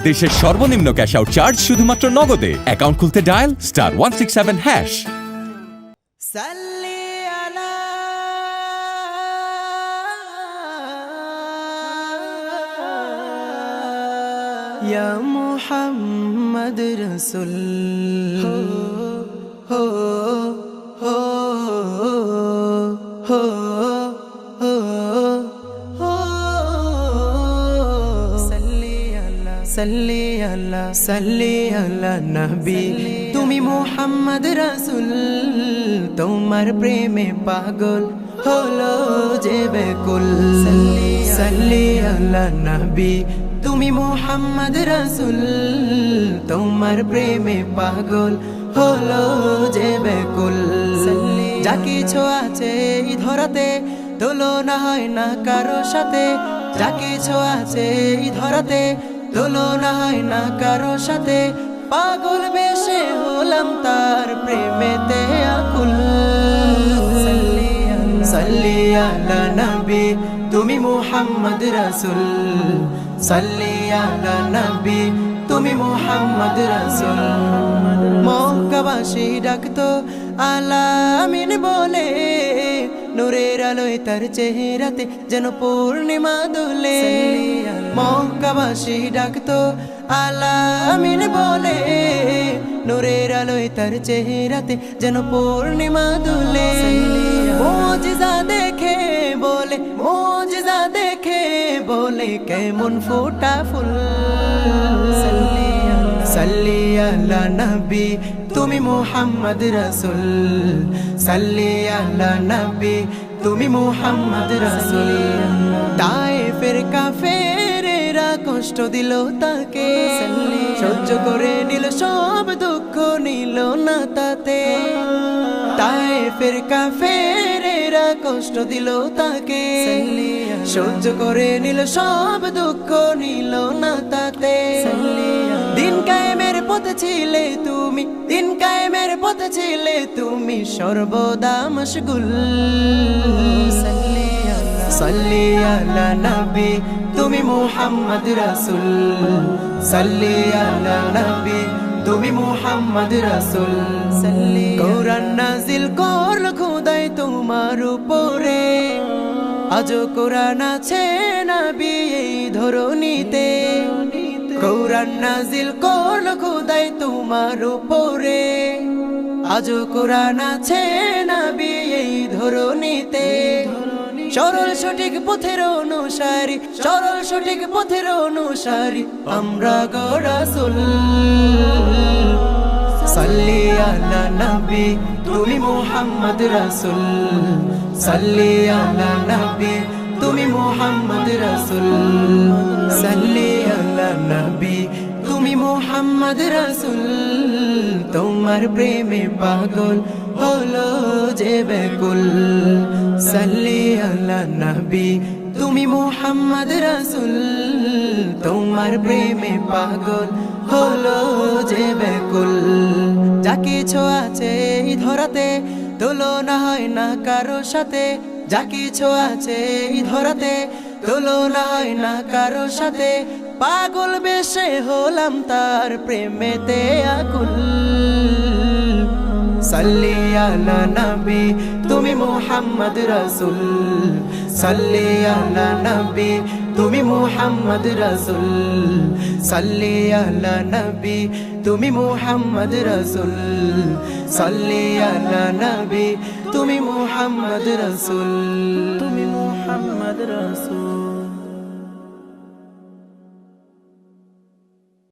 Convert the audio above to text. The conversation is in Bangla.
দেশের সর্বনিম্ন ক্যাশ আউট চার্জ শুধুমাত্র নগদে। অ্যাকাউন্ট খুলতে ডায়াল *167#। সাল্লি আলা ইয়া মুহাম্মদ রাসূল হো হো হো সাল্লি আলা নবী তুমি মুহাম্মদ রাসূল তোমার প্রেমে পাগল হলো যে বেকুল সাল্লি আলা নবী তুমি মুহাম্মদ রাসূল তোমার প্রেমে পাগল হলো যে বেকুল যা কিছু আছে এই ধরাতে তুলনা হয় না কারো সাথে যা কিছু আছে এই ধরাতে তুলনা হয় না কারো সাথে পাগল বেশে হলাম তার প্রেমেতে আকুল সাল্লি আলা নবী তুমি মুহাম্মদ রাসূল সাল্লি আলা নবী তুমি মুহাম্মদ রাসূল মক্কাবাসী ডাকতো আলামিন বলে নূরের আলোয় তার চেহারাতে যেন পূর্ণিমা দোলে মক্কাবাসী ডাকতো আলামিন বলে নূরের আলোয় তার চেহারাতে যেন পূর্ণিমা দোলে মুজিজা দেখে বলে মুজিজা দেখে বলে কেমন ফোটা ফুল সাল্লি আলা নবী তুমি মুহাম্মদ রাসূল সাল্লি আলা নবী তুমি মুহাম্মদ রাসূল তায়েফের কাফেরেরা কষ্ট দিল তাকে সহ্য করে নিল সব দুঃখ নিল না তাতে তায়েফের কাফেরেরা কষ্ট দিল তাকে সহ্য করে নিল সব দুঃখ নিল না তাতে দিন কায়েমের পথে ছিলে তুমি দিন কায়েমের পথে ছিলে তুমি সর্বদা মশগুল সাল্লি আলা নবী তুমি মুহাম্মদ রাসূল সাল্লি আলা নবী তুমি মুহাম্মদ রাসূল কোরআন নাজিল করল খোদাই তোমার উপরে আজও কোরআন আছে নবী এই ধরণীতে কোরআন নাজিল করল খোদাই তোমার উপরে আজও কোরআন আছে নবী এই ধরণীতে সরল সঠিক পথের অনুসারী সরল সঠিক পথের অনুসারী আমরা গো রাসূল সাল্লি আলা নবী তুমি মুহাম্মদ রাসূল সাল্লি আলা নবী তুমি মুহাম্মদ রাসূল সাল্লি আলা নবী তুমি মুহাম্মদ রাসূল তোমার প্রেমে পাগল হলো যে বেকুল সাল্লি আলা নবী তুমি মুহাম্মদ রাসূল তোমার প্রেমে পাগল হলো যে বেকুল যা কিছু আছে এই ধরাতে তুলনা হয় না কারো সাথে যা কিছু আছে এই ধরাতে তুলনা হয় না কারো সাথে পাগল বেশে হলাম তার প্রেমেতে আকুল সাল্লি আলা নবী তুমি মুহাম্মদ রাসূল সাল্লি আলা নবী তুমি মুহাম্মদ রাসূল সাল্লি আলা নবী তুমি মুহাম্মদ রাসূল সাল্লি আলা নবী তুমি মুহাম্মদ রাসূল তুমি মুহাম্মদ রাসূল